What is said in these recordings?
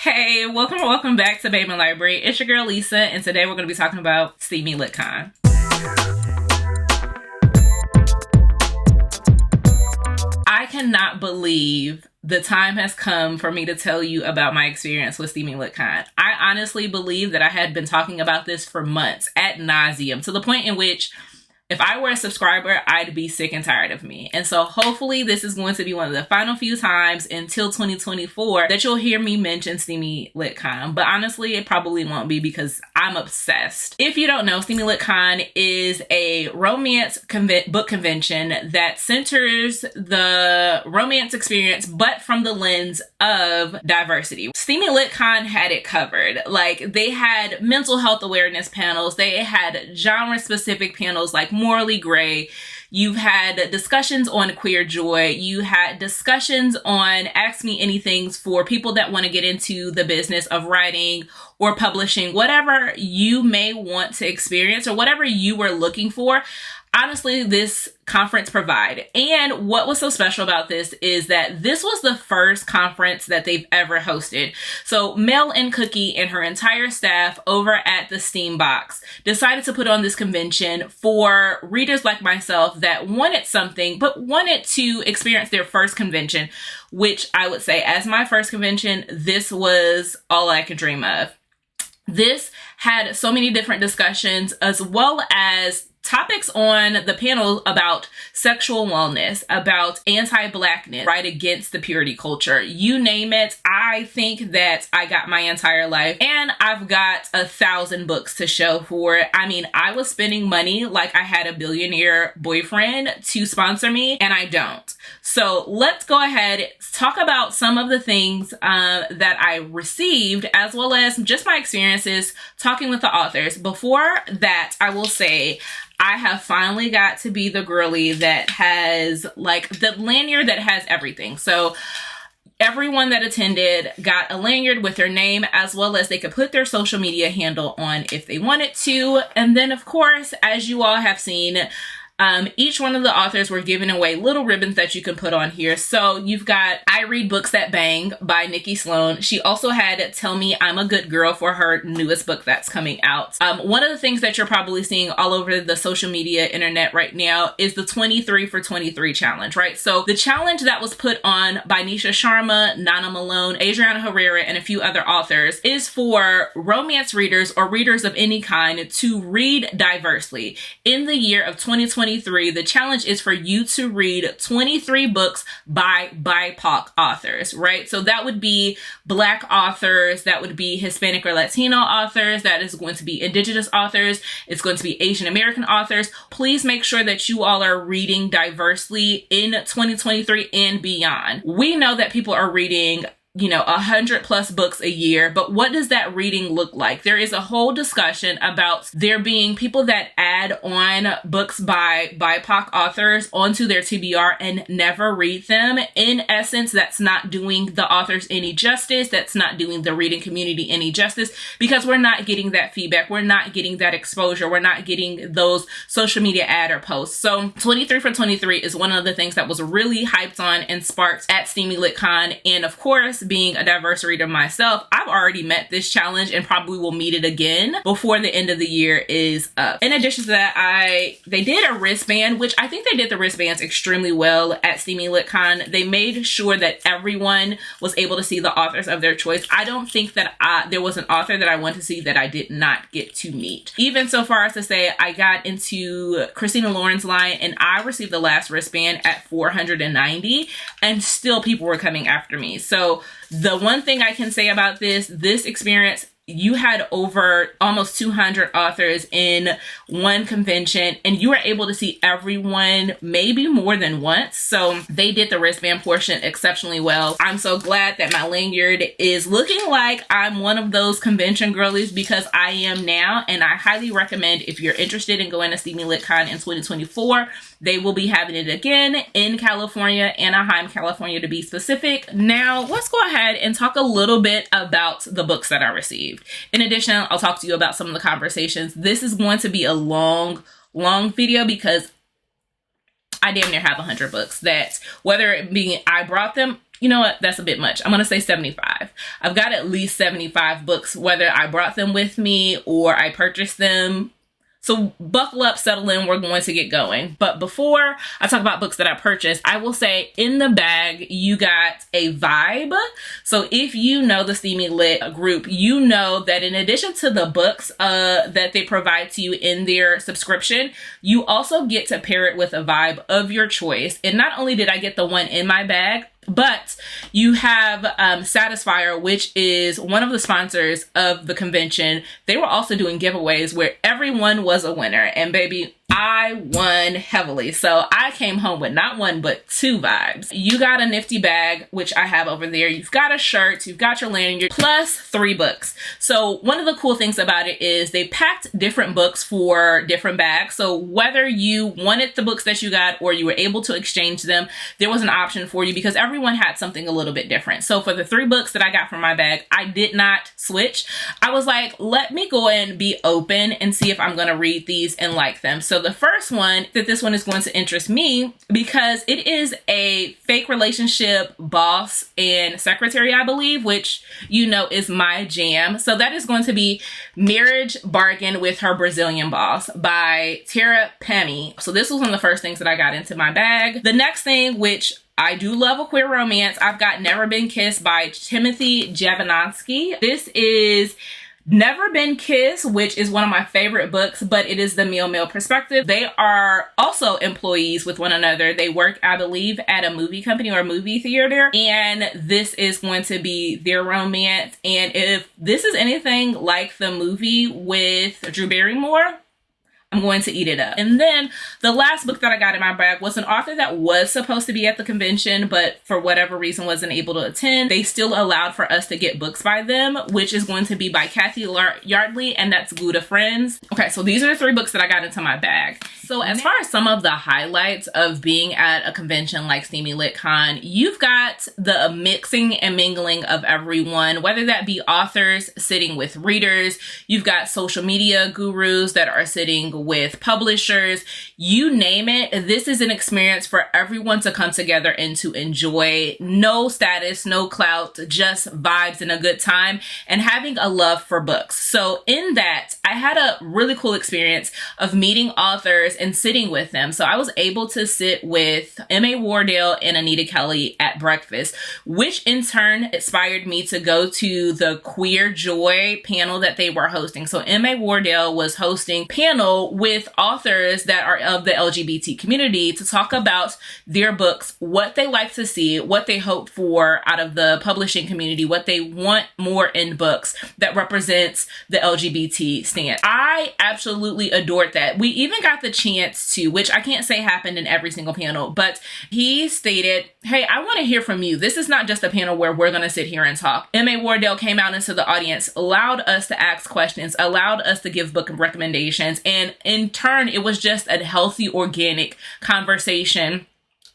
Hey, welcome back to Babeinlibrary. It's your girl Lisa, and today we're going to be talking about Steamylit Con. I cannot believe the time has come for me to tell you about my experience with Steamylit Con. I honestly believe that I had been talking about this for months ad nauseum, to the point in which if I were a subscriber, I'd be sick and tired of me. And so hopefully this is going to be one of the final few times until 2024 that you'll hear me mention Steamylit Con. But honestly, it probably won't be because I'm obsessed. If you don't know, Steamylit Con is a romance book convention that centers the romance experience, but from the lens of diversity. Steamylit Con had it covered. Like, they had mental health awareness panels. They had genre-specific panels like Morally Gray. You've had discussions on queer joy. You had discussions on Ask Me Anythings for people that want to get into the business of writing or publishing, whatever you may want to experience or whatever you were looking for. Honestly, this conference provided. And what was so special about this is that this was the first conference that they've ever hosted. So Mel and Cookie and her entire staff over at the Steambox decided to put on this convention for readers like myself that wanted something, but wanted to experience their first convention, which I would say as my first convention, this was all I could dream of. This had so many different discussions, as well as topics on the panel about sexual wellness, about anti-Blackness, right against the purity culture. You name it. I think that I got my entire life, and I've got 1,000 books to show for it. I mean, I was spending money like I had a billionaire boyfriend to sponsor me, and I don't. So let's go ahead, talk about some of the things that I received, as well as just my experiences talking with the authors. Before that, I will say I have finally got to be the girly that has like the lanyard that has everything. So everyone that attended got a lanyard with their name, as well as they could put their social media handle on if they wanted to. And then, of course, as you all have seen, each one of the authors were giving away little ribbons that you can put on here. So you've got I Read Books That Bang by Nikki Sloan. She also had Tell Me I'm a Good Girl for her newest book that's coming out. One of the things that you're probably seeing all over the social media internet right now is the 23 for 23 challenge, right? So the challenge that was put on by Nisha Sharma, Nana Malone, Adriana Herrera, and a few other authors is for romance readers or readers of any kind to read diversely. In the year of 2023, the challenge is for you to read 23 books by BIPOC authors, right? So that would be Black authors, that would be Hispanic or Latino authors, that is going to be Indigenous authors, it's going to be Asian American authors. Please make sure that you all are reading diversely in 2023 and beyond. We know that people are reading 100+ books a year, but what does that reading look like? There is a whole discussion about there being people that add on books by BIPOC authors onto their TBR and never read them. In essence, that's not doing the authors any justice. That's not doing the reading community any justice, because we're not getting that feedback. We're not getting that exposure. We're not getting those social media ad or posts. So 23 for 23 is one of the things that was really hyped on and sparked at Steamylit Con. And of course, being a diverse reader myself, I've already met this challenge and probably will meet it again before the end of the year is up. In addition to that, they did a wristband, which I think they did the wristbands extremely well at Steamylit Con. They made sure that everyone was able to see the authors of their choice. I don't think that there was an author that I went to see that I did not get to meet. Even so far as to say, I got into Christina Lauren's line and I received the last wristband at 490, and still people were coming after me. So the one thing I can say about this experience, you had over almost 200 authors in one convention, and you were able to see everyone maybe more than once. So they did the wristband portion exceptionally well. I'm so glad that my lanyard is looking like I'm one of those convention girlies, because I am now, and I highly recommend if you're interested in going to Steamylit Con in 2024, they will be having it again in California, Anaheim, California to be specific. Now, let's go ahead and talk a little bit about the books that I received. In addition, I'll talk to you about some of the conversations. This is going to be a long video because I damn near have 100 books that, whether it be I brought them You know what? That's a bit much. I'm going to say 75. I've got at least 75 books, whether I brought them with me or I purchased them. So buckle up, settle in, we're going to get going. But before I talk about books that I purchased, I will say in the bag, you got a vibe. So if you know the Steamylit group, you know that in addition to the books that they provide to you in their subscription, you also get to pair it with a vibe of your choice. And not only did I get the one in my bag, but you have Satisfier, which is one of the sponsors of the convention. They were also doing giveaways where everyone was a winner. And baby, I won heavily. So I came home with not one, but 2 vibes. You got a nifty bag, which I have over there. You've got a shirt, you've got your lanyard, plus 3 books. So one of the cool things about it is they packed different books for different bags. So whether you wanted the books that you got or you were able to exchange them, there was an option for you because everyone had something a little bit different. So for the 3 books that I got from my bag, I did not switch. I was like, let me go and be open and see if I'm going to read these and like them. So the first one, this one is going to interest me because it is a fake relationship boss and secretary, I believe, which you know is my jam. So that is going to be Marriage Bargain with Her Brazilian Boss by Tara Pami. So this was one of the first things that I got into my bag. The next thing, which I do love a queer romance, I've got Never Been Kissed by Timothy Javanonsky. This is Never Been Kissed, which is one of my favorite books, but it is the male perspective. They are also employees with one another. They work, I believe, at a movie company or a movie theater, and this is going to be their romance. And if this is anything like the movie with Drew Barrymore, I'm going to eat it up. And then the last book that I got in my bag was an author that was supposed to be at the convention, but for whatever reason wasn't able to attend. They still allowed for us to get books by them, which is going to be by Kathy Yardley, and that's Gouda Friends. Okay, so these are the 3 books that I got into my bag. So as far as some of the highlights of being at a convention like Steamylit Con, you've got the mixing and mingling of everyone, whether that be authors sitting with readers, you've got social media gurus that are sitting with publishers, you name it. This is an experience for everyone to come together and to enjoy. No status, no clout, just vibes and a good time and having a love for books. So in that, I had a really cool experience of meeting authors and sitting with them. So I was able to sit with M.A. Wardell and Anita Kelly at breakfast, which in turn inspired me to go to the Queer Joy panel that they were hosting. So M.A. Wardell was hosting panel with authors that are of the LGBT community to talk about their books, what they like to see, what they hope for out of the publishing community, what they want more in books that represents the LGBT stand. I absolutely adored that. We even got the chance to, which I can't say happened in every single panel, but he stated, hey, I want to hear from you. This is not just a panel where we're going to sit here and talk. M.A. Wardell came out into the audience, allowed us to ask questions, allowed us to give book recommendations, and in turn, it was just a healthy, organic conversation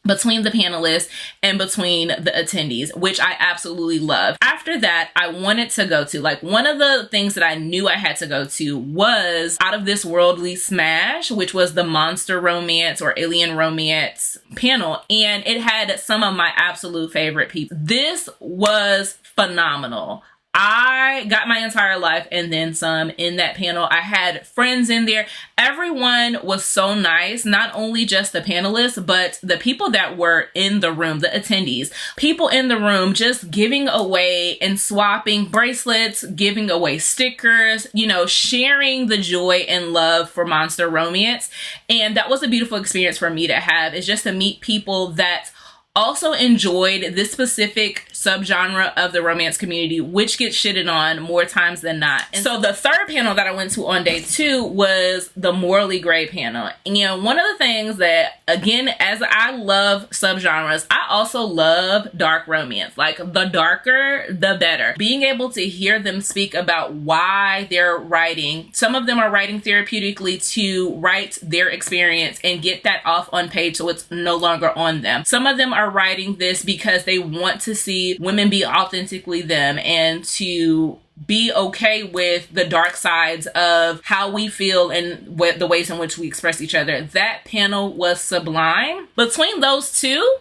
between the panelists and between the attendees, which I absolutely love. After that, I wanted to go to, like, one of the things that I knew I had to go to was Out of This Worldly Smash, which was the monster romance or alien romance panel. And it had some of my absolute favorite people. This was phenomenal. I got my entire life and then some in that panel. I had friends in there. Everyone was so nice, not only just the panelists, but the people that were in the room, the attendees, people in the room just giving away and swapping bracelets, giving away stickers, you know, sharing the joy and love for monster romance. And that was a beautiful experience for me to have, is just to meet people that also enjoyed this specific subgenre of the romance community, which gets shitted on more times than not. And so the third panel that I went to on day 2 was the Morally Gray panel. And one of the things that, again, as I love subgenres, I also love dark romance. Like, the darker, the better. Being able to hear them speak about why they're writing. Some of them are writing therapeutically to write their experience and get that off on page so it's no longer on them. Some of them are writing this because they want to see women be authentically them and to be okay with the dark sides of how we feel and the ways in which we express each other. That panel was sublime. Between those two,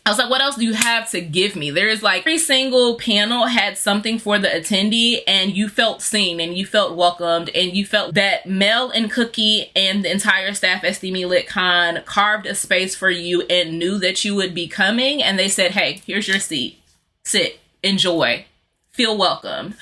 I was like, what else do you have to give me? There is like every single panel had something for the attendee, and you felt seen and you felt welcomed, and you felt that Mel and Cookie and the entire staff at Steamylit Con carved a space for you and knew that you would be coming, and they said, hey, here's your seat. Sit, enjoy, feel welcome.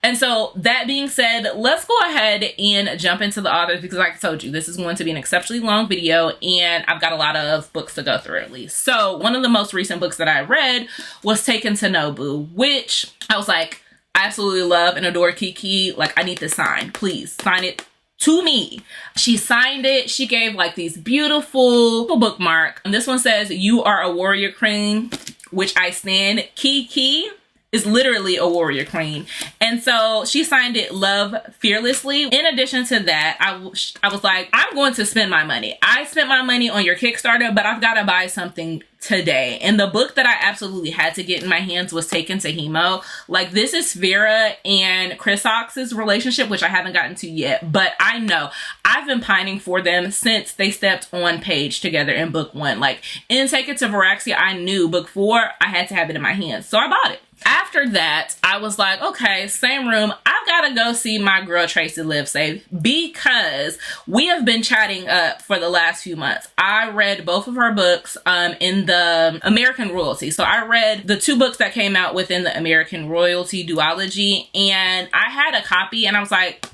And so that being said, let's go ahead and jump into the authors, because like I told you, this is going to be an exceptionally long video and I've got a lot of books to go through at least. So one of the most recent books that I read was Taken to Nobu, which I was like, I absolutely love and adore Kiki. Like, I need this signed. Please sign it to me. She signed it. She gave like these beautiful bookmark. And this one says, "You are a warrior queen," which I stand. Kiki is literally a warrior queen. And so she signed it, "Love fearlessly." In addition to that, I was like, I'm going to spend my money. I spent my money on your Kickstarter, but I've got to buy something today. And the book that I absolutely had to get in my hands was Taken to Hemo. Like, this is Vera and Chris Ox's relationship, which I haven't gotten to yet, but I know I've been pining for them since they stepped on page together in book 1. Like, in Take It to Varaxia, I knew book 4, I had to have it in my hands. So I bought it. After that, I was like, okay, same room. I've got to go see my girl Tracy Livesay, because we have been chatting up for the last few months. I read both of her books in the American Royalty. So I read the 2 books that came out within the American Royalty duology, and I had a copy and I was like,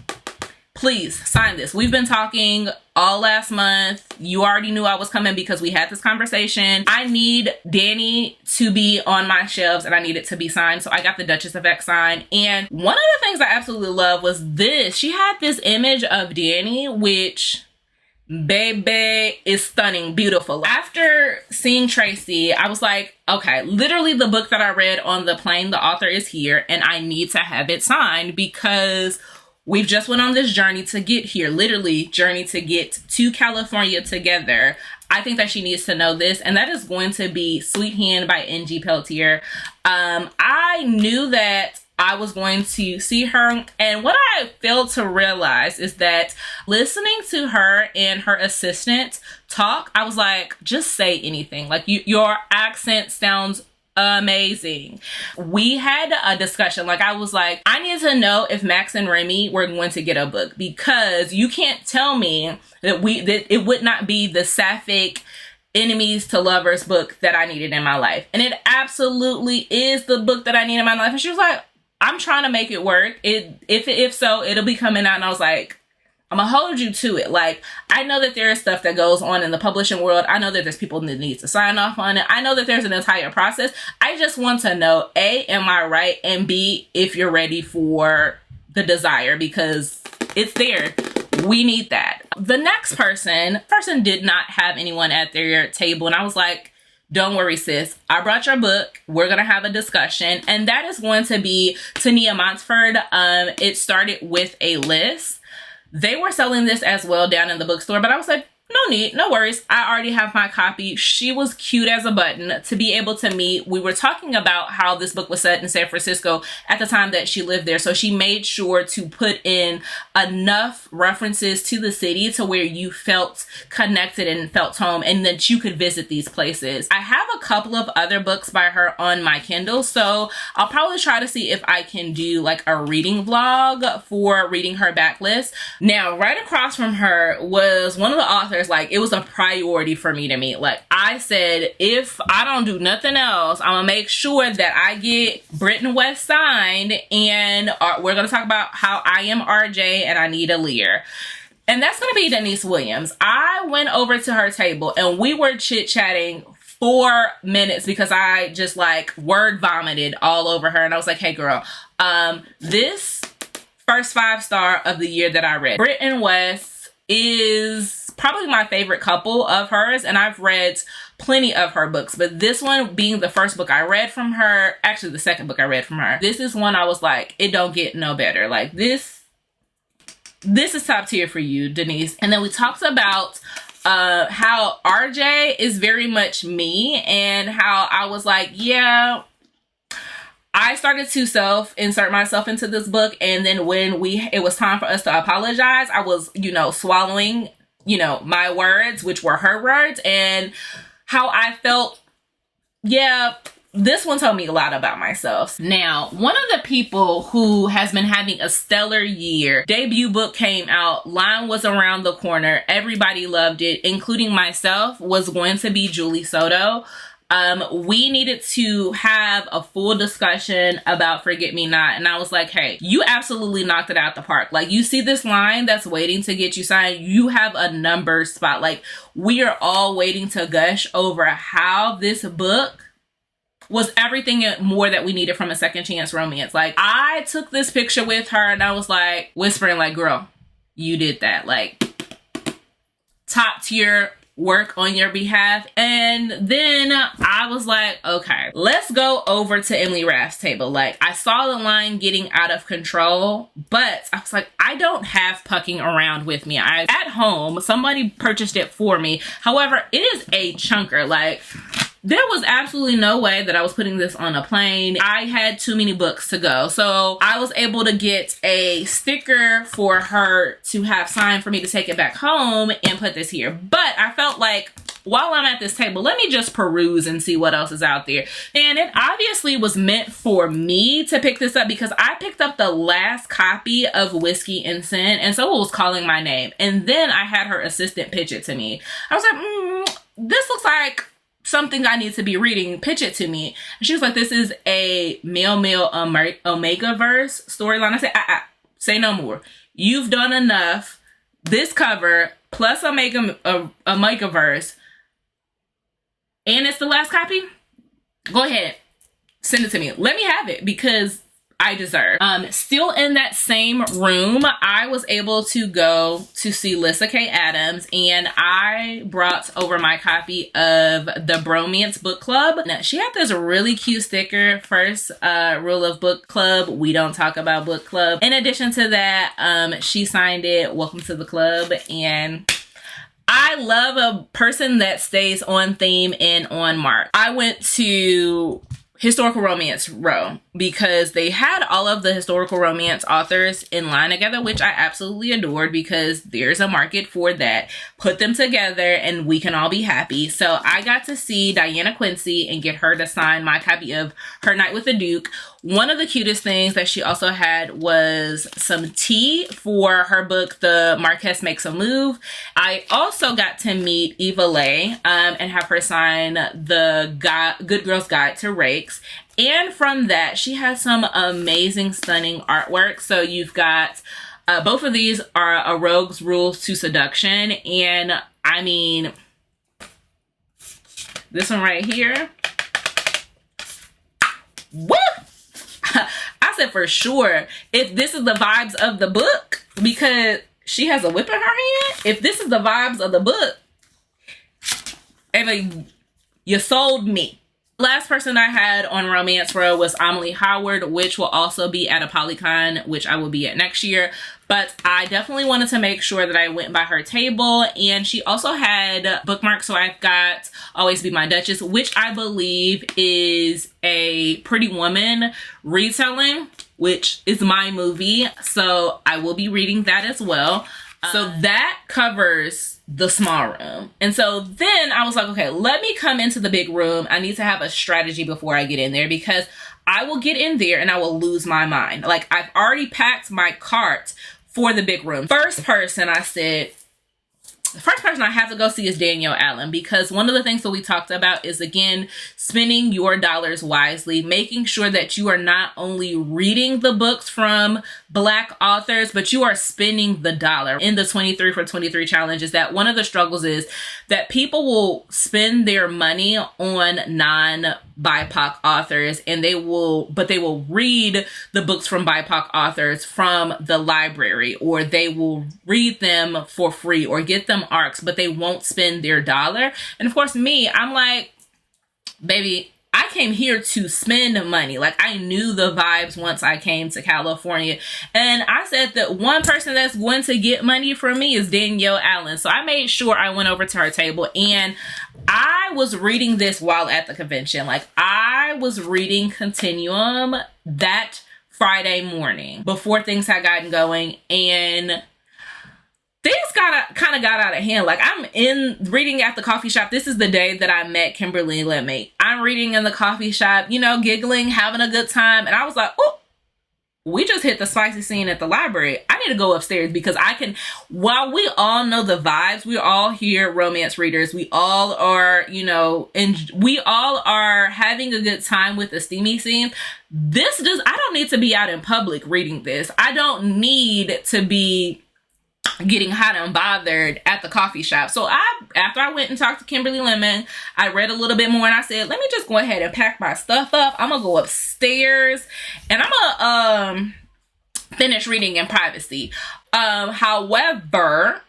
please sign this. We've been talking all last month. You already knew I was coming because we had this conversation. I need Danny to be on my shelves and I need it to be signed. So I got the Duchess of X signed. And one of the things I absolutely love was this. She had this image of Danny, which, baby, is stunning, beautiful. After seeing Tracy, I was like, okay, literally the book that I read on the plane, the author is here and I need to have it signed, because we've just went on this journey to get here, literally journey to get to California together. I think that she needs to know this, and that is going to be Sweet Hand by N.G. Peltier. I knew that I was going to see her, and what I failed to realize is that listening to her and her assistant talk, I was like, just say anything. Like, your accent sounds amazing. We had a discussion. Like, I was like, I need to know if Max and Remy were going to get a book, because you can't tell me that it would not be the sapphic enemies to lovers book that I needed in my life. And it absolutely is the book that I need in my life. And she was like, I'm trying to make it work. If so, it'll be coming out. And I was like, I'm gonna hold you to it. Like, I know that there is stuff that goes on in the publishing world. I know that there's people that need to sign off on it. I know that there's an entire process. I just want to know, A, am I right? And B, if you're ready for the desire, because it's there. We need that. The next person did not have anyone at their table. And I was like, don't worry, sis. I brought your book. We're going to have a discussion. And that is going to be Tania Montford. It started with a list. They were selling this as well down in the bookstore, but I was like, no need, no worries. I already have my copy. She was cute as a button to be able to meet. We were talking about how this book was set in San Francisco at the time that she lived there. So she made sure to put in enough references to the city to where you felt connected and felt home, and that you could visit these places. I have a couple of other books by her on my Kindle, so I'll probably try to see if I can do like a reading vlog for reading her backlist. Now, right across from her was one of the authors. Like, it was a priority for me to meet. Like, I said, if I don't do nothing else, I'm gonna make sure that I get Britton West signed, and we're gonna talk about how I am RJ and I need a Lear. And that's gonna be Denise Williams. I went over to her table and we were chit-chatting 4 minutes because I just like word vomited all over her. And I was like, hey girl, this first 5-star of the year that I read, Britton West is probably my favorite couple of hers, and I've read plenty of her books, but this one being the first book I read from her, actually the second book I read from her, this is one I was like, it don't get no better. Like, this is top tier for you, Denise. And then we talked about how RJ is very much me, and how I was like, yeah, I started to self-insert myself into this book, and then when it was time for us to apologize, I was, swallowing, my words, which were her words, and how I felt yeah, this one told me a lot about myself. Now, one of the people who has been having a stellar year, debut book came out, line was around the corner, everybody loved it, including myself, was going to be Julie Soto. We needed to have a full discussion about Forget Me Not. And I was like, hey, you absolutely knocked it out the park. Like, you see this line that's waiting to get you signed. You have a number spot. Like, we are all waiting to gush over how this book was everything and more that we needed from a second chance romance. Like, I took this picture with her and I was like, whispering like, girl, you did that. Like, top tier work on your behalf. And then I was like, okay, let's go over to Emily Raff's table. Like, I saw the line getting out of control, but I was like, I don't have Pucking around with me. At home, somebody purchased it for me. However, it is a chunker. Like, there was absolutely no way that I was putting this on a plane. I had too many books to go. So I was able to get a sticker for her to have signed for me to take it back home and put this here. But I felt like, while I'm at this table, let me just peruse and see what else is out there. And it obviously was meant for me to pick this up because I picked up the last copy of Whiskey and Sin and someone was calling my name. And then I had her assistant pitch it to me. I was like, this looks like something I need to be reading, pitch it to me. And she was like, this is a male Omega verse storyline. I said, say no more. You've done enough. This cover plus Omega verse, and it's the last copy. Go ahead, send it to me. Let me have it because I deserve. Still in that same room, I was able to go to see Lyssa Kay Adams, and I brought over my copy of the Bromance Book Club. Now, she had this really cute sticker, first rule of book club, we don't talk about book club. In addition to that, she signed it, welcome to the club, and I love a person that stays on theme and on mark. I went to Historical Romance Row because they had all of the historical romance authors in line together, which I absolutely adored because there's a market for that. Put them together and we can all be happy. So I got to see Diana Quincy and get her to sign my copy of Her Night with the Duke. One of the cutest things that she also had was some tea for her book, The Marquess Makes a Move. I also got to meet Eva Leigh and have her sign the Good Girl's Guide to Rakes. And from that, she has some amazing, stunning artwork. So you've got, both of these are A Rogue's Rules to Seduction. And I mean, this one right here, woo! I said for sure, if this is the vibes of the book, because she has a whip in her hand, if this is the vibes of the book, Ava, you sold me. Last person I had on Romance Row was Amelie Howard, which will also be at a Polycon, which I will be at next year. But I definitely wanted to make sure that I went by her table. And she also had bookmarks. So I've got Always Be My Duchess, which I believe is a Pretty Woman retelling, which is my movie. So I will be reading that as well. So that covers the small room. And so then I was like, okay, let me come into the big room. I need to have a strategy before I get in there because I will get in there and I will lose my mind. Like, I've already packed my cart for the big room. First person I said, the first person I have to go see is Danielle Allen, because one of the things that we talked about is, again, spending your dollars wisely, making sure that you are not only reading the books from Black authors, but you are spending the dollar. In the 23 for 23 challenge is that one of the struggles is that people will spend their money on non-BIPOC authors, and they will read the books from BIPOC authors from the library, or they will read them for free or get them arcs, but they won't spend their dollar. And of course, me, I'm like, baby, I came here to spend money. Like, I knew the vibes once I came to California. And I said that one person that's going to get money from me is Danielle Allen. So I made sure I went over to her table, and I was reading this while at the convention. Like, I was reading Continuum that Friday morning before things had gotten going. And things kind of got out of hand. Like, I'm in reading at the coffee shop. This is the day that I met Kimberly Lemay. I'm reading in the coffee shop, you know, giggling, having a good time. And I was like, oh, we just hit the spicy scene at the library. I need to go upstairs because I can, while we all know the vibes, we're all here romance readers. We all are, you know, and we all are having a good time with the steamy scene. I don't need to be out in public reading this. I don't need to be getting hot and bothered at the coffee shop. So after I went and talked to Kimberly Lemon, I read a little bit more and I said, let me just go ahead and pack my stuff up. I'm gonna go upstairs and I'm gonna finish reading in privacy. However,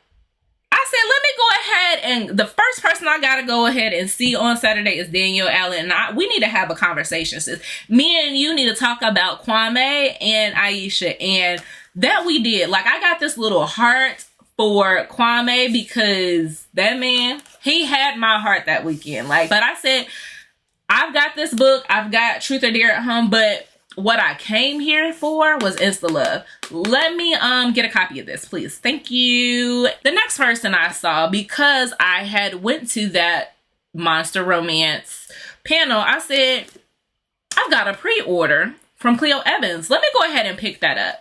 I said, let me go ahead, and the first person I gotta go ahead and see on Saturday is Danielle Allen, and we need to have a conversation, sis. Me and you need to talk about Kwame and Aisha, and that we did. Like, I got this little heart for Kwame because that man, he had my heart that weekend. Like, but I said, I've got this book, I've got Truth or Dare at home, but what I came here for was Insta Love. Let me get a copy of this, please. Thank you. The next person I saw, because I had went to that monster romance panel, I said, I've got a pre-order from Cleo Evans. Let me go ahead and pick that up.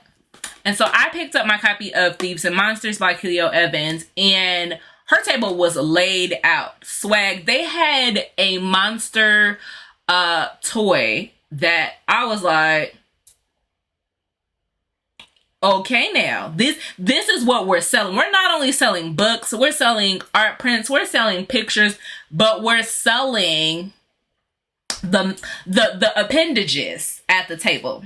And so I picked up my copy of Thieves and Monsters by Cleo Evans, and her table was laid out. Swag. They had a monster toy that I was like, okay, now this is what we're selling. We're not only selling books, we're selling art prints, we're selling pictures, but we're selling the appendages at the table.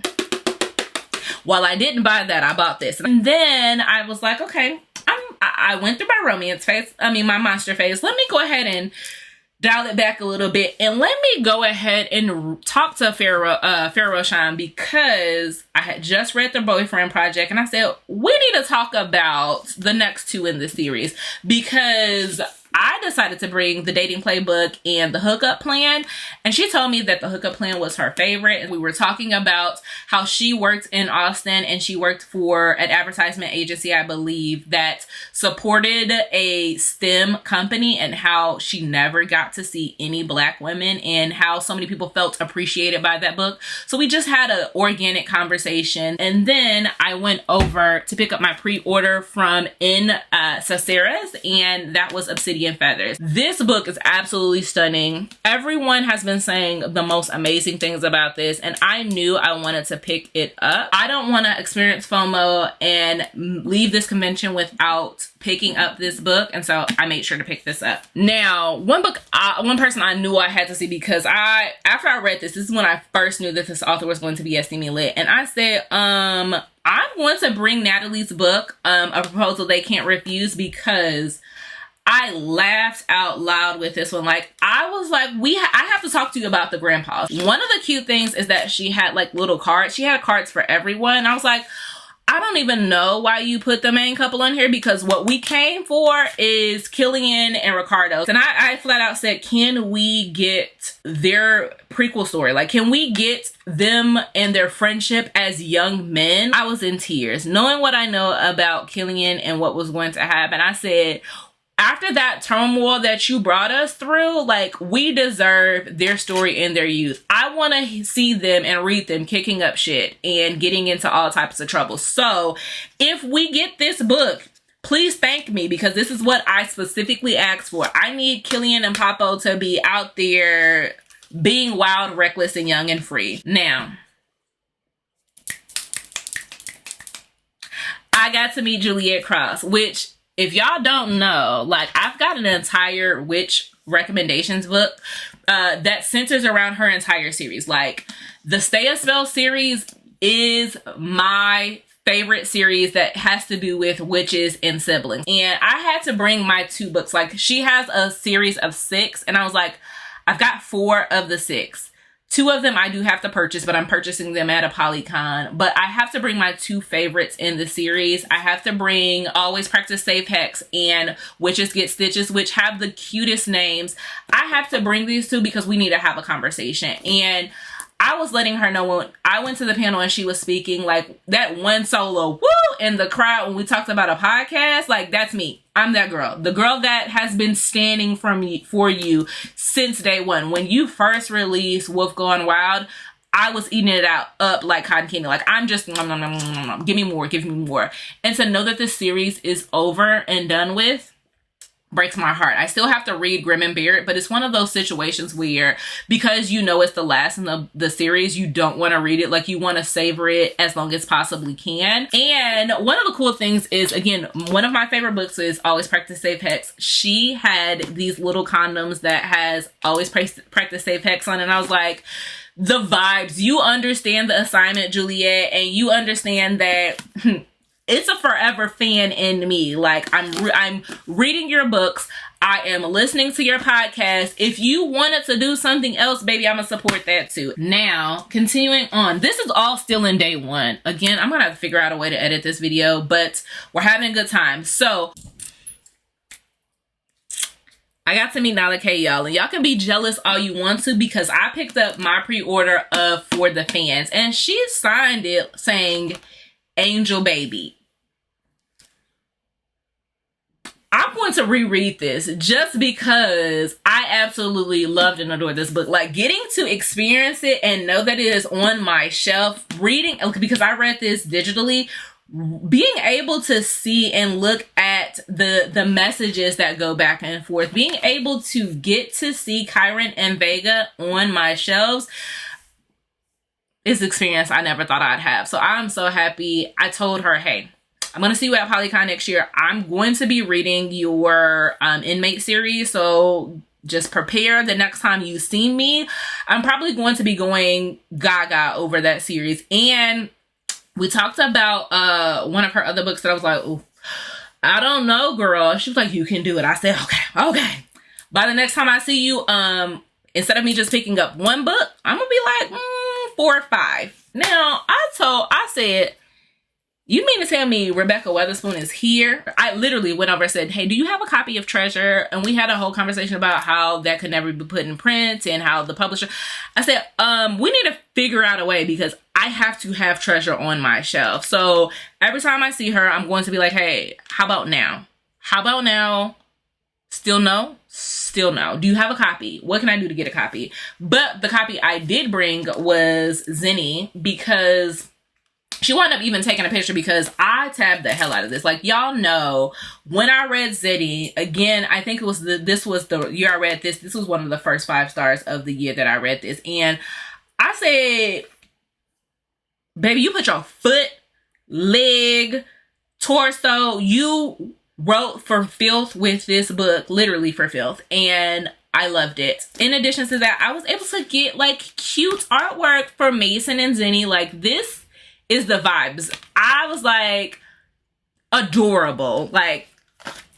Well, I didn't buy that. I bought this. And then I was like, okay, I went through my romance phase. My monster phase. Let me go ahead and dial it back a little bit, and let me go ahead and talk to Pharaoh Shine, because I had just read The Boyfriend Project, and I said, we need to talk about the next two in the series, because I decided to bring The Dating Playbook and The Hookup Plan, and she told me that The Hookup Plan was her favorite. And we were talking about how she worked in Austin, and she worked for an advertisement agency, I believe, that supported a STEM company, and how she never got to see any Black women, and how so many people felt appreciated by that book. So we just had an organic conversation, and then I went over to pick up my pre-order from In Saceras, and that was Obsidian Feathers. This book is absolutely stunning. Everyone has been saying the most amazing things about this, and I knew I wanted to pick it up. I don't want to experience FOMO and leave this convention without picking up this book, and so I made sure to pick this up. Now, one person I knew I had to see, because after I read this is when I first knew that this author was going to be at Steamylit, and I said, I'm going to bring Natalie's book, A Proposal They Can't Refuse, because I laughed out loud with this one. Like, I was like, I have to talk to you about the grandpas. One of the cute things is that she had like little cards. She had cards for everyone. I was like, I don't even know why you put the main couple on here, because what we came for is Killian and Ricardo. And I flat out said, can we get their prequel story? Like, can we get them and their friendship as young men? I was in tears. Knowing what I know about Killian and what was going to happen, I said, after that turmoil that you brought us through, like, we deserve their story in their youth. I want to see them and read them kicking up shit and getting into all types of trouble. So if we get this book, please thank me, because this is what I specifically asked for. I need Killian and Papo to be out there being wild, reckless, and young and free. Now, I got to meet Juliet Cross, which, if y'all don't know, like, I've got an entire witch recommendations book that centers around her entire series. Like, the Stay a Spell series is my favorite series that has to do with witches and siblings. And I had to bring my two books. Like, she has a series of 6, and I was like, I've got 4 of the 6. 2 of them I do have to purchase, but I'm purchasing them at a Polycon. But I have to bring my 2 favorites in the series. I have to bring Always Practice Safe Hex and Witches Get Stitches, which have the cutest names. I have to bring these 2 because we need to have a conversation. And I was letting her know when I went to the panel and she was speaking, like, that one solo, woo, in the crowd when we talked about a podcast, like, that's me. I'm that girl. The girl that has been standing for you since day one. When you first released Wolf Gone Wild, I was eating it up like cotton candy. Like, I'm just, nom, nom, nom, nom, nom. Give me more, give me more. And to know that this series is over and done with breaks my heart. I still have to read Grim and Bear It, but it's one of those situations where, because you know it's the last in the series, you don't want to read it. Like, you want to savor it as long as possibly can. And one of the cool things is, again, one of my favorite books is Always Practice Safe Hex. She had these little condoms that has Always Practice Safe Hex on, and I was like, the vibes. You understand the assignment, Juliet, and you understand that it's a forever fan in me. Like, I'm reading your books. I am listening to your podcast. If you wanted to do something else, baby, I'm gonna support that too. Now, continuing on. This is all still in day one. Again, I'm gonna have to figure out a way to edit this video, but we're having a good time. So, I got to meet Nala K, y'all, and y'all can be jealous all you want to, because I picked up my pre-order of For the Fans, and she signed it saying Angel Baby. I'm going to reread this just because I absolutely loved and adored this book. Like, getting to experience it and know that it is on my shelf, reading, because I read this digitally, being able to see and look at the messages that go back and forth, being able to get to see Kyron and Vega on my shelves is an experience I never thought I'd have. So I'm so happy. I told her, hey, I'm going to see you at PolyCon next year. I'm going to be reading your Inmate series. So just prepare the next time you see me. I'm probably going to be going gaga over that series. And we talked about one of her other books that I was like, ooh, I don't know, girl. She was like, you can do it. I said, okay. By the next time I see you, instead of me just picking up one book, I'm going to be like 4 or 5. Now, I said, you mean to tell me Rebecca Weatherspoon is here? I literally went over and said, hey, do you have a copy of Treasure? And we had a whole conversation about how that could never be put in print and how the publisher... I said, we need to figure out a way, because I have to have Treasure on my shelf. So every time I see her, I'm going to be like, hey, how about now? How about now? Still no? Still no. Do you have a copy? What can I do to get a copy? But the copy I did bring was Zinni, because she wound up even taking a picture, because I tabbed the hell out of this. Like, y'all know, when I read Zinni, again, I think it was this was the year I read this. This was one of the first 5 stars of the year that I read this. And I said, baby, you put your foot, leg, torso, you wrote for filth with this book, literally for filth. And I loved it. In addition to that, I was able to get like cute artwork for Mason and Zinni. Like, this is the vibes. I was like, adorable. Like,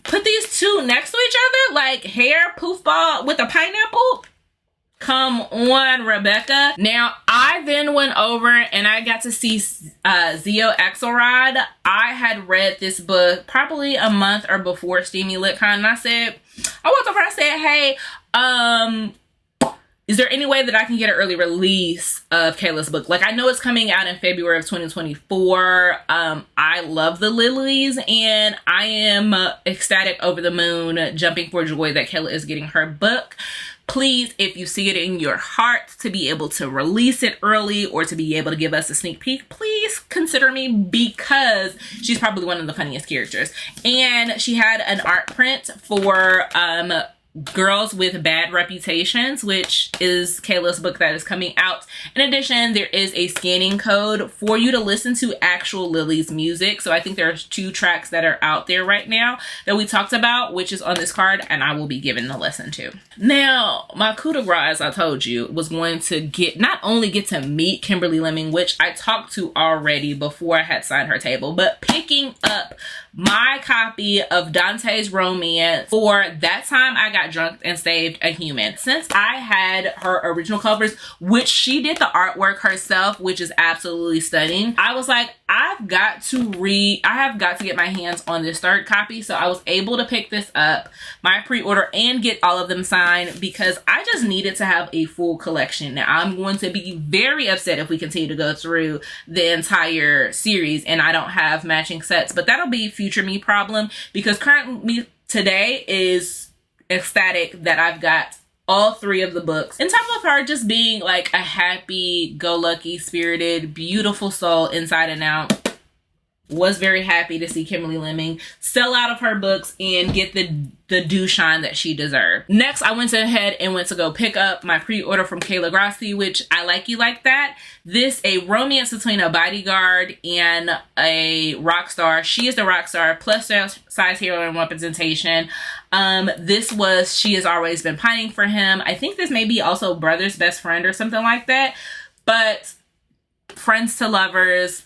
put these two next to each other, like hair poof ball with a pineapple. Come on, Rebecca. Now, I then went over and I got to see Zio Axelrod. I had read this book probably a month or before Steamylit Con, and I walked over and I said, hey, is there any way that I can get an early release of Kayla's book? Like, I know it's coming out in February of 2024. I love the lilies, and I am ecstatic, over the moon, jumping for joy that Kayla is getting her book. Please, if you see it in your heart to be able to release it early or to be able to give us a sneak peek, please consider me, because she's probably one of the funniest characters. And she had an art print for Girls with Bad Reputations, which is Kayla's book that is coming out. In addition, there is a scanning code for you to listen to actual Lily's music. So I think there's 2 tracks that are out there right now that we talked about, which is on this card, and I will be giving the lesson to. Now, my coup de grace, as I told you, was going to not only get to meet Kimberly Lemming, which I talked to already before I had signed her table, but picking up my copy of Dante's Romance for That Time I Got Drunk and Saved a Human. Since I had her original covers, which she did the artwork herself, which is absolutely stunning, I was like, I have got to get my hands on this third copy. So I was able to pick this up, my pre-order, and get all of them signed because I just needed to have a full collection. Now I'm going to be very upset if we continue to go through the entire series and I don't have matching sets, but that'll be future me problem because current me today is ecstatic that I've got all 3 of the books. On top of her just being like a happy-go-lucky, spirited, beautiful soul inside and out, was very happy to see Kimberly Lemming sell out of her books and get the due shine that she deserved. Next, I went ahead and went to go pick up my pre-order from Kayla Grassi, which I Like You Like That. This, a romance between a bodyguard and a rock star. She is the rock star, plus size heroine representation. She has always been pining for him. I think this may be also brother's best friend or something like that. But friends to lovers,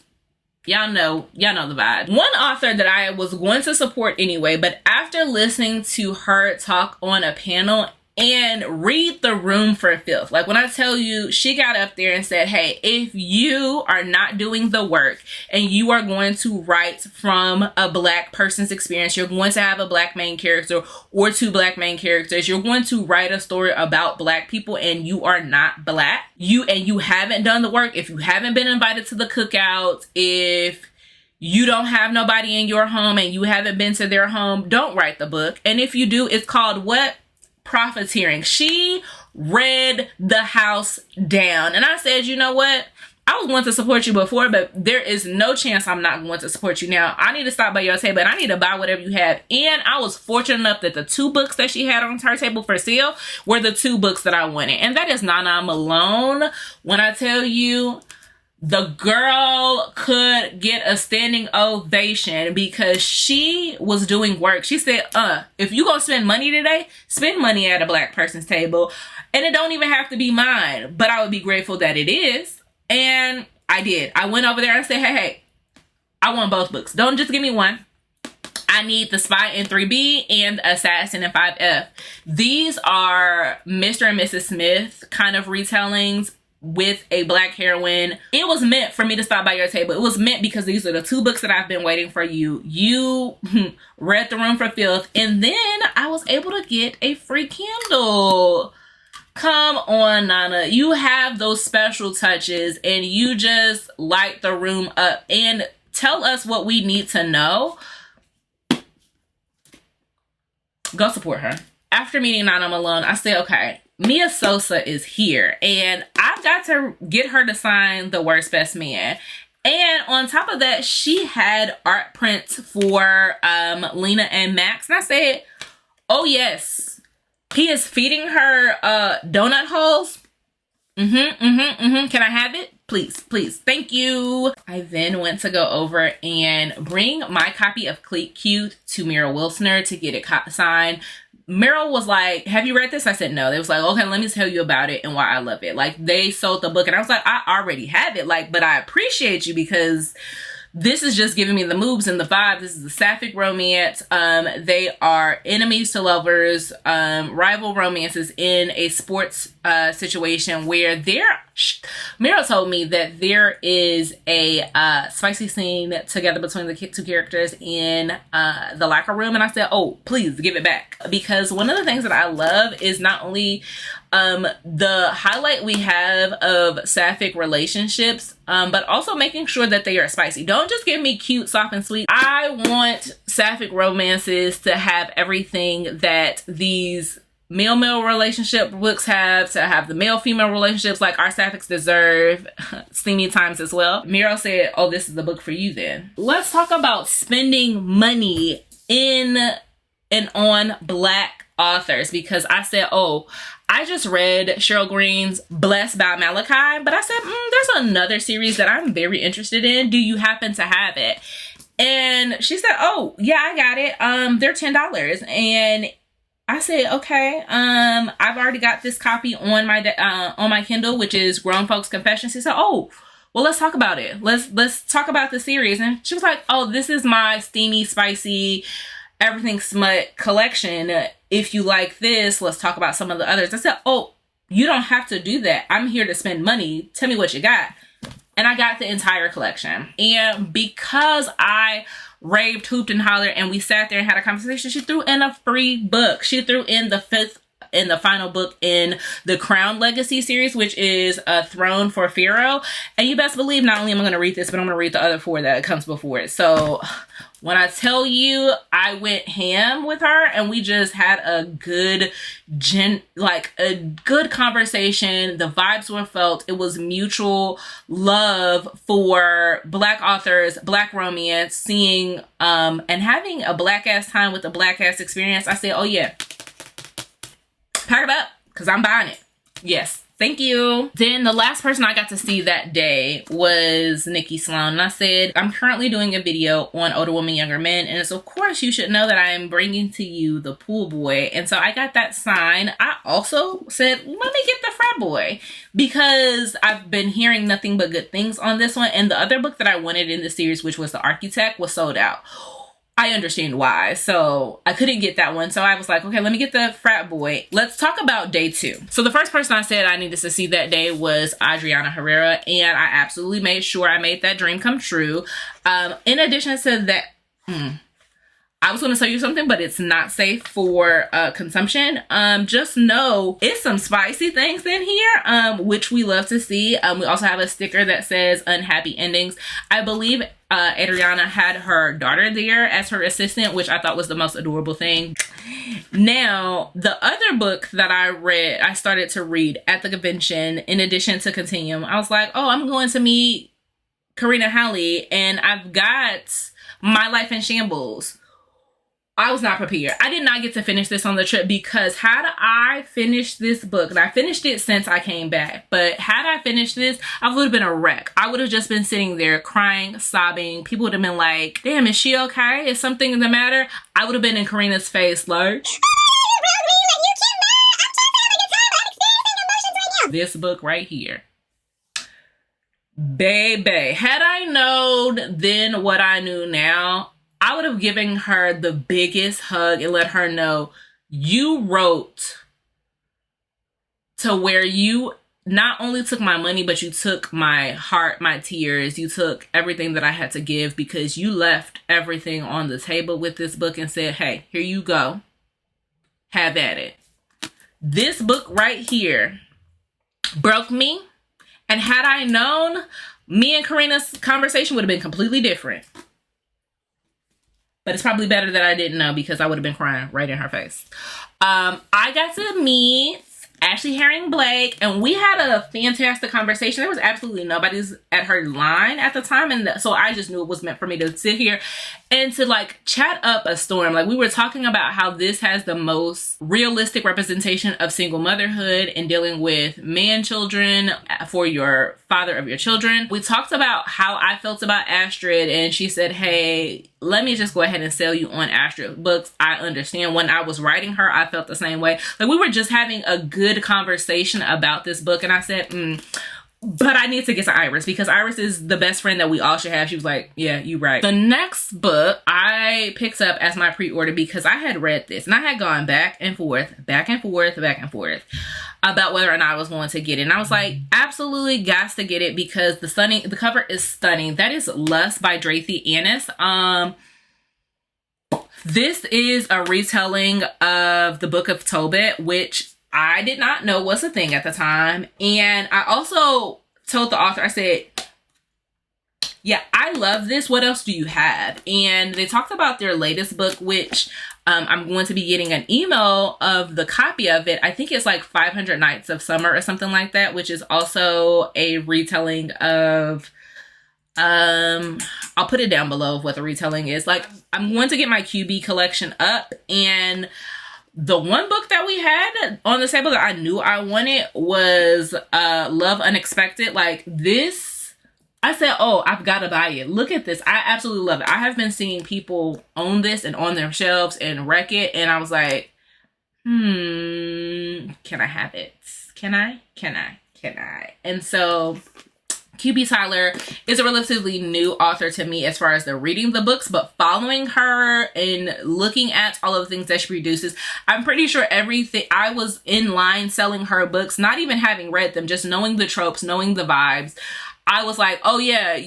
y'all know the vibe. One author that I was going to support anyway, but after listening to her talk on a panel and read the room for filth, like when I tell you, she got up there and said, hey, if you are not doing the work and you are going to write from a Black person's experience, you're going to have a Black main character or 2 Black main characters, you're going to write a story about Black people and you are not Black, you haven't done the work, if you haven't been invited to the cookout, if you don't have nobody in your home and you haven't been to their home, don't write the book. And if you do, it's called what? Profiteering. She read the house down. And I said, you know what? I was going to support you before, but there is no chance I'm not going to support you now. I need to stop by your table and I need to buy whatever you have. And I was fortunate enough that the 2 books that she had on her table for sale were the 2 books that I wanted. And that is Nana Malone. When I tell you, the girl could get a standing ovation because she was doing work. She said, if you gonna spend money today, spend money at a Black person's table. And it don't even have to be mine, but I would be grateful that it is. And I did. I went over there and said, hey, I want both books. Don't just give me one. I need The Spy in 3B and Assassin in 5F. These are Mr. and Mrs. Smith kind of retellings with a Black heroine. It was meant for me to stop by your table. It was meant because these are the 2 books that I've been waiting for you. You read The Room for Filth, and then I was able to get a free Kindle. Come on, Nana. You have those special touches and you just light the room up and tell us what we need to know. Go support her. After meeting Nana Malone, I said, okay, Mia Sosa is here and I've got to get her to sign The Worst Best Man. And on top of that, she had art prints for Lena and Max. And I said, oh yes, he is feeding her donut holes. Can I have it? Please, please. Thank you. I then went to go over and bring my copy of Clique Cute to Meryl Wilsner to get it signed. Meryl was like, have you read this? I said no. They was like, okay, let me tell you about it and why I love it. Like, they sold the book and I was like, I already have it. Like, but I appreciate you because this is just giving me the moves and the vibe. This is a sapphic romance. They are enemies to lovers, rival romances in a sports situation where Meryl told me that there is a spicy scene together between the 2 characters in the locker room. And I said, oh, please give it back. Because one of the things that I love is not only the highlight we have of sapphic relationships, but also making sure that they are spicy. Don't just give me cute, soft, and sweet. I want sapphic romances to have everything that these male-male relationship books have, to have the male-female relationships like our sapphics deserve. Steamy times as well. Meryl said, oh, this is the book for you then. Let's talk about spending money in and on Black authors, because I said, oh, I just read Cheryl Green's Blessed by Malachi, but I said, there's another series that I'm very interested in. Do you happen to have it? And she said, oh, yeah, I got it. They're $10. And I said, okay, I've already got this copy on my Kindle, which is Grown Folks Confessions. She said, oh, well, let's talk about it. Let's talk about the series. And she was like, oh, this is my steamy, spicy, everything smut collection. If you like this, let's talk about some of the others. I said, oh, you don't have to do that. I'm here to spend money. Tell me what you got. and I got the entire collection. And because I raved, hooped, and hollered, and we sat there and had a conversation, she threw in a free book. She threw in the final book in the Crown Legacy series, which is A Throne for Pharaoh. And you best believe not only am I going to read this, but I'm going to read the other 4 that comes before it. So when I tell you, I went ham with her, and we just had a good conversation. The vibes were felt. It was mutual love for Black authors, Black romance, seeing and having a Black ass time with a Black ass experience. I said, oh yeah, pack it up, because I'm buying it. Yes. Thank you. Then the last person I got to see that day was Nikki Sloan. And I said, I'm currently doing a video on older women, younger men. And so of course you should know that I am bringing to you the pool boy. And so I got that sign. I also said, let me get the frat boy, because I've been hearing nothing but good things on this one. And the other book that I wanted in the series, which was The Architect, was sold out. I understand why. So I couldn't get that one. So I was like, okay, let me get the frat boy. Let's talk about day 2. So the first person I said I needed to see that day was Adriana Herrera. And I absolutely made sure I made that dream come true. In addition to that, I was going to tell you something, but it's not safe for consumption. Just know it's some spicy things in here, which we love to see. We also have a sticker that says unhappy endings. I believe Adriana had her daughter there as her assistant, which I thought was the most adorable thing. Now, the other book that I started to read at the convention, in addition to Continuum, I was like, oh, I'm going to meet Karina Halley, and I've got My Life in Shambles. I was not prepared. I did not get to finish this on the trip, because had I finished this book, and I finished it since I came back, but had I finished this, I would have been a wreck. I would have just been sitting there crying, sobbing. People would have been like, damn, is she okay? Is something the matter? I would have been in Karina's face like, this book right here. Baby, had I known then what I knew now, I would have given her the biggest hug and let her know you wrote to where you not only took my money, but you took my heart, my tears. You took everything that I had to give, because you left everything on the table with this book and said, hey, here you go. Have at it. This book right here broke me. And had I known, me and Karina's conversation would have been completely different. But it's probably better that I didn't know, because I would have been crying right in her face. I got to meet Ashley Herring Blake, and we had a fantastic conversation. There was absolutely nobody's at her line at the time, and so I just knew it was meant for me to sit here and to like chat up a storm. Like, we were talking about how this has the most realistic representation of single motherhood and dealing with man children for your father of your children. We talked about how I felt about Astrid, and she said, hey, let me just go ahead and sell you on Astrid books. I understand. When I was writing her, I felt the same way. Like, we were just having a good conversation about this book, and I said, but I need to get to Iris, because Iris is the best friend that we all should have. She was like, yeah, you right. The next book I picked up as my pre-order, because I had read this and I had gone back and forth about whether or not I was going to get it. And I was like, absolutely got to get it, because the cover is stunning. That is Lust by Drathi Annis. This is a retelling of the Book of Tobit, which I did not know was a thing at the time. And I also told the author, I said, yeah, I love this. What else do you have? And they talked about their latest book, which I'm going to be getting an email of the copy of it. I think it's like 500 Nights of Summer or something like that, which is also a retelling of, I'll put it down below of what the retelling is. Like, I'm going to get my QB collection up, and the one book that we had on the table that I knew I wanted was Love Unexpected. Like, this, I said, oh, I've got to buy it. Look at this. I absolutely love it. I have been seeing people own this and on their shelves and wreck it. And I was like, can I have it? Can I? And so QB Tyler is a relatively new author to me as far as the reading the books, but following her and looking at all of the things that she produces, I'm pretty sure everything, I was in line selling her books, not even having read them, just knowing the tropes, knowing the vibes. I was like, oh yeah,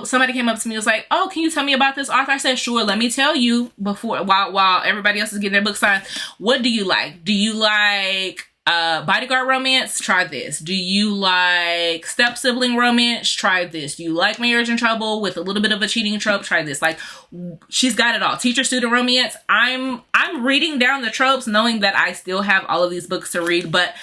somebody came up to me and was like, oh, can you tell me about this author? I said, sure, let me tell you while everybody else is getting their book signed. What do you like? Do you like bodyguard romance? Try this. Do you like step sibling romance? Try this. Do you like marriage in trouble with a little bit of a cheating trope? Try this. Like, she's got it all. Teacher student romance. I'm reading down the tropes knowing that I still have all of these books to read, but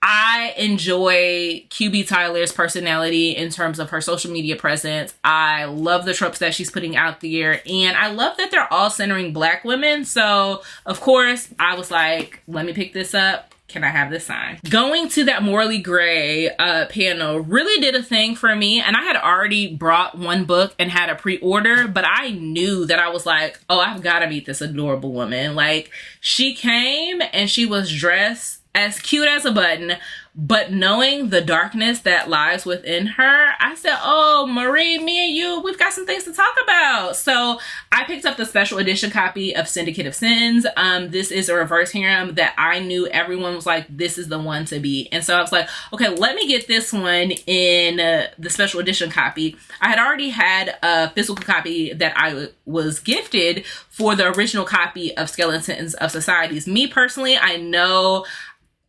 I enjoy QB Tyler's personality in terms of her social media presence. I love the tropes that she's putting out there, and I love that they're all centering Black women. So of course I was like, let me pick this up. Can I have this signed? Going to that Morally Grey panel really did a thing for me, and I had already brought one book and had a pre-order, but I knew that I was like, oh, I've got to meet this adorable woman. Like, she came and she was dressed as cute as a button, but knowing the darkness that lies within her, I said, oh, Marie, me and you, we've got some things to talk about. So I picked up the special edition copy of Syndicate of Sins. This is a reverse harem that I knew everyone was like, this is the one to be. And so I was like, okay, let me get this one in the special edition copy. I had already had a physical copy that I was gifted for the original copy of Skeletons of Societies. Me personally, I know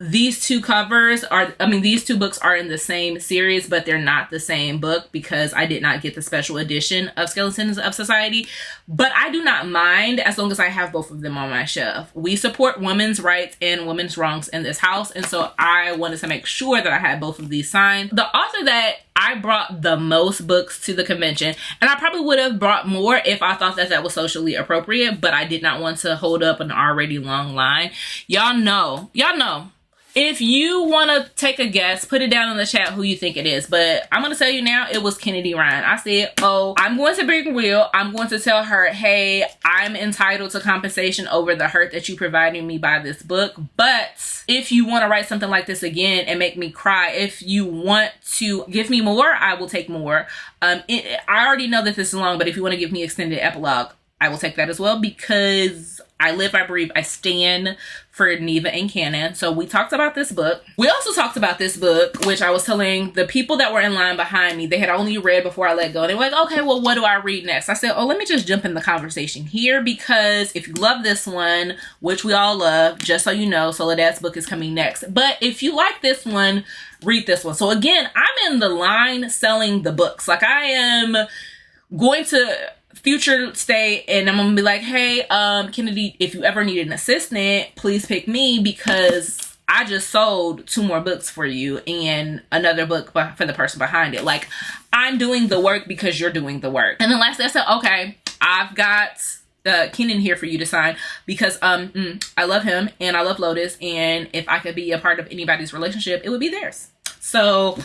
these two books are in the same series, but they're not the same book because I did not get the special edition of Skeletons of Society. But I do not mind as long as I have both of them on my shelf. We support women's rights and women's wrongs in this house, and so I wanted to make sure that I had both of these signed. The author that I brought the most books to the convention, and I probably would have brought more if I thought that that was socially appropriate, but I did not want to hold up an already long line. Y'all know. If you want to take a guess, put it down in the chat who you think it is. But I'm going to tell you now, it was Kennedy Ryan. I said, oh, I'm going to bring Will. I'm going to tell her, hey, I'm entitled to compensation over the hurt that you provided me by this book. But if you want to write something like this again and make me cry, if you want to give me more, I will take more. I already know that this is long, but if you want to give me extended epilogue, I will take that as well, because I live, I breathe, I stand for Neva and Canon. So we talked about this book. We also talked about this book, which I was telling the people that were in line behind me, they had only read before I let go. They were like, okay, well, what do I read next? I said, oh, let me just jump in the conversation here, because if you love this one, which we all love, just so you know, Soledad's book is coming next. But if you like this one, read this one. So again, I'm in the line selling the books. Like, I am going to future state and I'm gonna be like, hey, Kennedy, if you ever need an assistant, please pick me, because I just sold 2 more books for you and another book for the person behind it. Like, I'm doing the work because you're doing the work. And then lastly, I said, okay, I've got Kenan here for you to sign, because I love him and I love Lotus, and if I could be a part of anybody's relationship, it would be theirs. So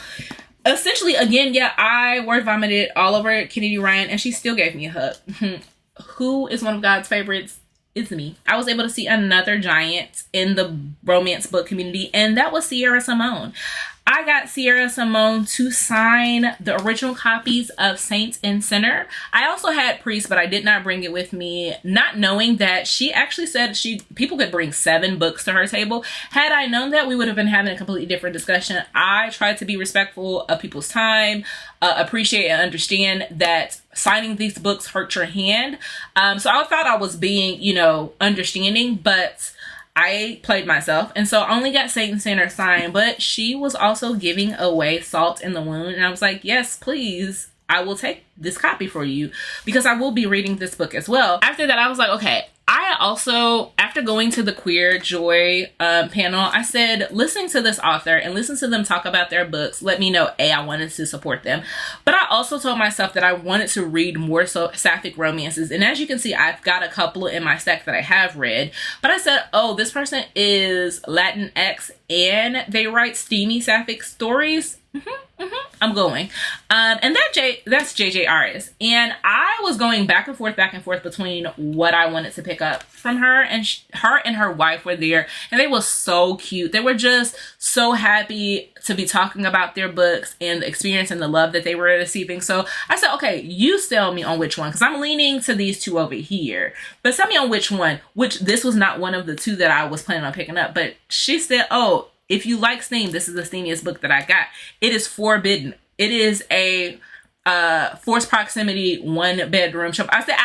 essentially, again, yeah, I word vomited all over Kennedy Ryan, and she still gave me a hug. Who is one of God's favorites? It's me. I was able to see another giant in the romance book community, and that was Sierra Simone. I got Sierra Simone to sign the original copies of Saint and Sinner. I also had Priest, but I did not bring it with me, not knowing that she actually said people could bring 7 books to her table. Had I known that, we would have been having a completely different discussion. I tried to be respectful of people's time, appreciate and understand that signing these books hurt your hand. So I thought I was being, understanding, but I played myself, and so I only got Saint and Sinner signed, but she was also giving away salt in the wound, and I was like, yes, please, I will take this copy for you, because I will be reading this book as well. After that, I was like, okay, I also, after going to the Queer Joy panel, I said, listening to this author and listen to them talk about their books, let me know, I wanted to support them. But I also told myself that I wanted to read more sapphic romances. And as you can see, I've got a couple in my stack that I have read. But I said, oh, this person is Latinx and they write steamy sapphic stories. I'm going. And that's JJ Aris. And I was going back and forth between what I wanted to pick up from her, and her and her wife were there, and they were so cute. They were just so happy to be talking about their books and the experience and the love that they were receiving. So I said, okay, you sell me on which one, because I'm leaning to these 2 over here, but sell me on which one, which this was not one of the 2 that I was planning on picking up. But she said, oh, if you like steam, this is the steamiest book that I got. It is forbidden. It is a forced proximity 1-bedroom shop. I said,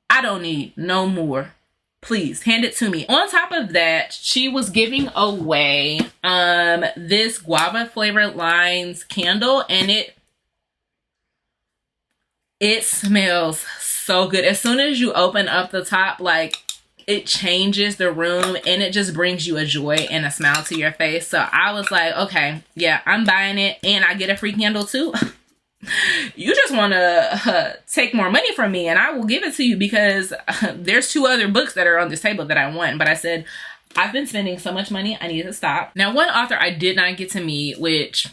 I don't need no more. Please hand it to me. On top of that, she was giving away this guava flavored lines candle, and it smells so good. As soon as you open up the top, like, it changes the room and it just brings you a joy and a smile to your face. So I was like, okay, yeah, I'm buying it, and I get a free candle too. You just want to take more money from me and I will give it to you, because there's 2 other books that are on this table that I want. But I said, I've been spending so much money, I need to stop. Now, one author I did not get to meet, which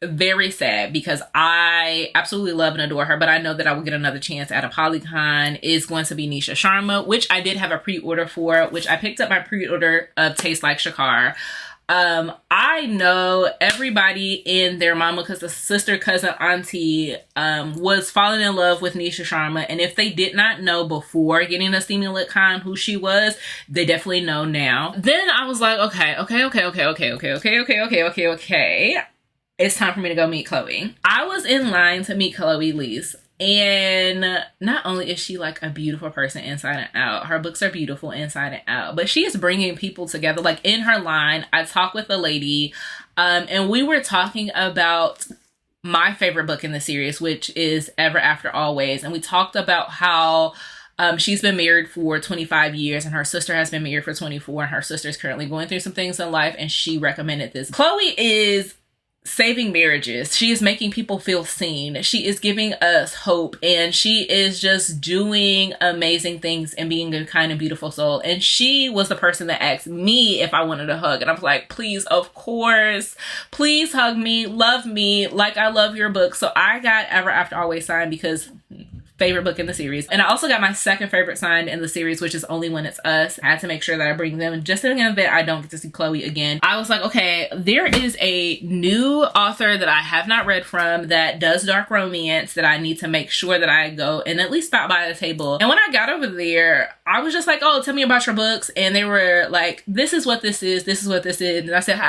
very sad, because I absolutely love and adore her, but I know that I will get another chance at a Polycon, is going to be Nisha Sharma, which I did have a pre-order for, which I picked up my pre-order of Taste Like Shakar. I know everybody in their mama, because the sister, cousin, auntie was falling in love with Nisha Sharma, and if they did not know before getting a Steamylit Con who she was, they definitely know now. Then I was like, okay. It's time for me to go meet Chloe. I was in line to meet Chloe Leese. And not only is she like a beautiful person inside and out, her books are beautiful inside and out, but she is bringing people together. Like, in her line, I talked with a lady and we were talking about my favorite book in the series, which is Ever After Always. And we talked about how she's been married for 25 years and her sister has been married for 24, and her sister is currently going through some things in life, and she recommended this. Chloe is saving marriages. She is making people feel seen. She is giving us hope, and she is just doing amazing things and being a kind and beautiful soul. And she was the person that asked me if I wanted a hug, and I was like, please, of course, please hug me, love me like I love your book. So I got Ever After Always signed, because favorite book in the series. And I also got my second favorite signed in the series, which is Only When It's Us. I had to make sure that I bring them just in the event I don't get to see Chloe again. I was like, okay, there is a new author that I have not read from that does dark romance that I need to make sure that I go and at least stop by the table. And when I got over there, I was just like, oh, tell me about your books. And they were like, this is what this is. This is what this is. And I said,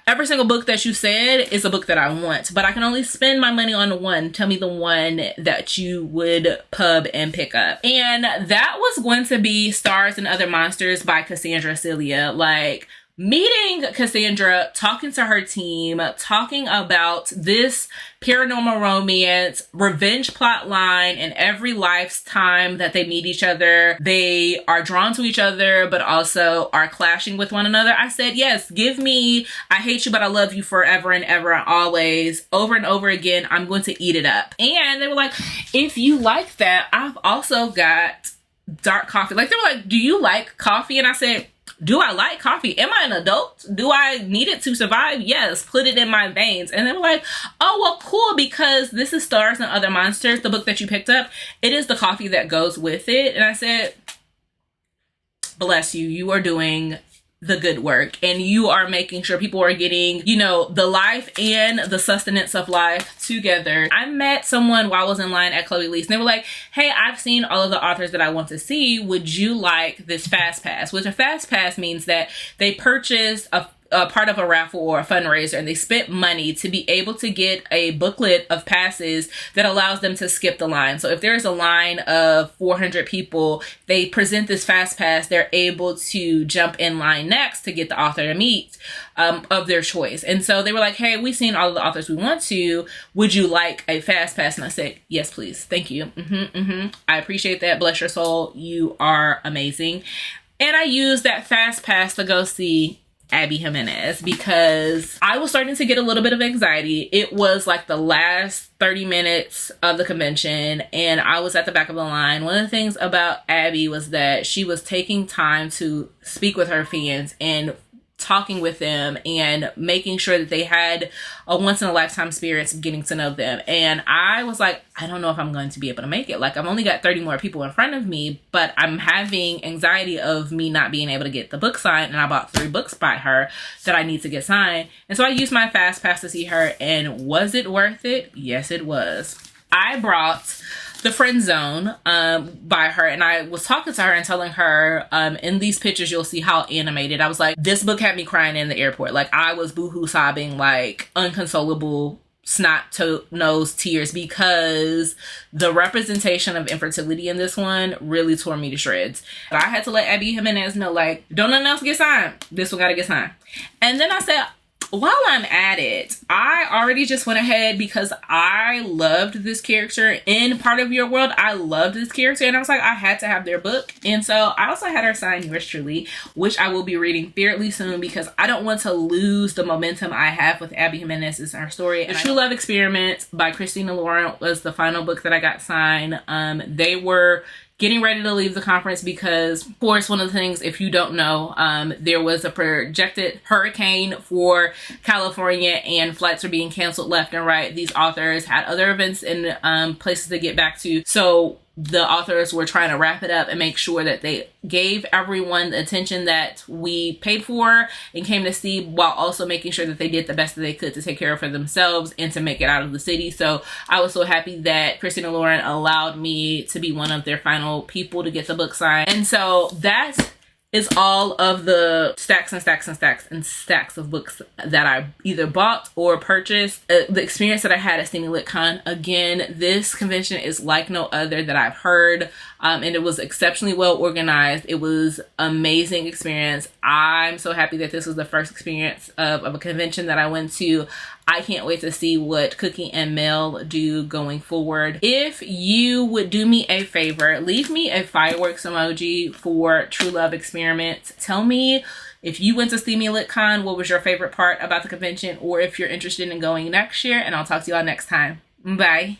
every single book that you said is a book that I want, but I can only spend my money on one. Tell me the one that you would pub and pick up. And that was going to be Stars and Other Monsters by Cassandra Celia. Like, meeting Cassandra, talking to her team, talking about this paranormal romance, revenge plot line, and every lifetime that they meet each other, they are drawn to each other, but also are clashing with one another. I said, yes, give me I Hate You, But I Love You Forever and Ever and Always, over and over again. I'm going to eat it up. And they were like, if you like that, I've also got dark coffee. Like, they were like, do you like coffee? And I said, do I like coffee? Am I an adult? Do I need it to survive? Yes, put it in my veins. And they were like, oh, well, cool, because this is Stars and Other Monsters, the book that you picked up. It is the coffee that goes with it. And I said, bless you. You are doing the good work, and you are making sure people are getting, you know, the life and the sustenance of life together. I met someone while I was in line at Chloe Leese, and they were like, hey, I've seen all of the authors that I want to see. Would you like this fast pass? Which a fast pass means that they purchased a part of a raffle or a fundraiser, and they spent money to be able to get a booklet of passes that allows them to skip the line. So if there's a line of 400 people, they present this fast pass, they're able to jump in line next to get the author to meet of their choice. And so they were like, hey, we've seen all of the authors we want to, would you like a fast pass? And I said, yes, please. Thank you. I appreciate that. Bless your soul. You are amazing. And I used that fast pass to go see Abby Jimenez, because I was starting to get a little bit of anxiety. It was like the last 30 minutes of the convention, and I was at the back of the line. One of the things about Abby was that she was taking time to speak with her fans and talking with them and making sure that they had a once-in-a-lifetime experience of getting to know them. And I was like, I don't know if I'm going to be able to make it. Like, I've only got 30 more people in front of me, but I'm having anxiety of me not being able to get the book signed. And I bought 3 books by her that I need to get signed. And so I used my fast pass to see her. And was it worth it? Yes, it was. I brought The Friend Zone by her, and I was talking to her and telling her, in these pictures you'll see how animated. I was like, this book had me crying in the airport. Like, I was boohoo sobbing, like unconsolable snot-nosed tears because the representation of infertility in this one really tore me to shreds. I had to let Abby Jimenez know, like, don't nothing else get signed. This one gotta get signed. And then I said, while I'm at it, I already just went ahead because I loved this character in Part of Your World. I loved this character and I was like, I had to have their book. And so I also had her sign yours truly, which I will be reading fairly soon because I don't want to lose the momentum I have with Abby Jimenez's her story. The True Love Experiment by Christina Lauren was the final book that I got signed. They were getting ready to leave the conference because, of course, one of the things, if you don't know, there was a projected hurricane for California and flights are being canceled left and right. These authors had other events and places to get back to. So the authors were trying to wrap it up and make sure that they gave everyone the attention that we paid for and came to see, while also making sure that they did the best that they could to take care of for themselves and to make it out of the city. So I was so happy that Christina Lauren allowed me to be one of their final people to get the book signed. And so that is all of the stacks and stacks and stacks and stacks of books that I either bought or purchased. The experience that I had at Steamylit Con, again, this convention is like no other that I've heard, and it was exceptionally well organized. It was amazing experience. I'm so happy that this was the first experience of a convention that I went to. I can't wait to see what Cookie and Mel do going forward. If you would do me a favor, leave me a fireworks emoji for True Love Experiment. Tell me if you went to Steamylit Con, what was your favorite part about the convention, or if you're interested in going next year, and I'll talk to y'all next time. Bye.